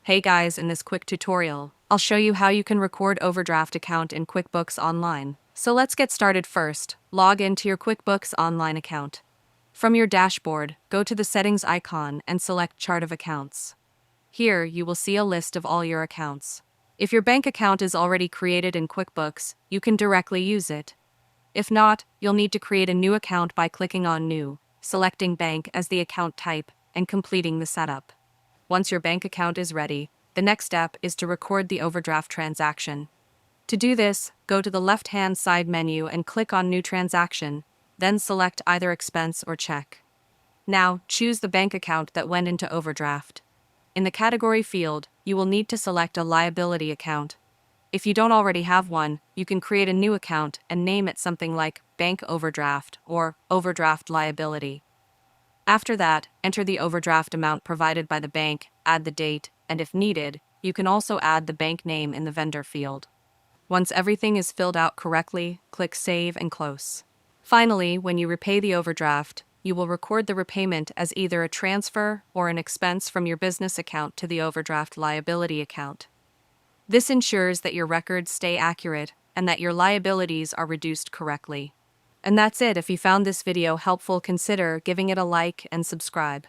Hey guys, in this quick tutorial, I'll show you how you can record overdraft account in QuickBooks Online. So let's get started first. Log into your QuickBooks Online account. From your dashboard, go to the settings icon and select Chart of Accounts. Here, you will see a list of all your accounts. If your bank account is already created in QuickBooks, you can directly use it. If not, you'll need to create a new account by clicking on New, selecting Bank as the account type, and completing the setup. Once your bank account is ready, the next step is to record the overdraft transaction. To do this, go to the left-hand side menu and click on New Transaction, then select either expense or check. Now, choose the bank account that went into overdraft. In the category field, you will need to select a liability account. If you don't already have one, you can create a new account and name it something like Bank Overdraft or Overdraft Liability. After that, enter the overdraft amount provided by the bank, add the date, and if needed, you can also add the bank name in the vendor field. Once everything is filled out correctly, click Save and Close. Finally, when you repay the overdraft, you will record the repayment as either a transfer or an expense from your business account to the overdraft liability account. This ensures that your records stay accurate and that your liabilities are reduced correctly. And that's it. If you found this video helpful, consider giving it a like and subscribe.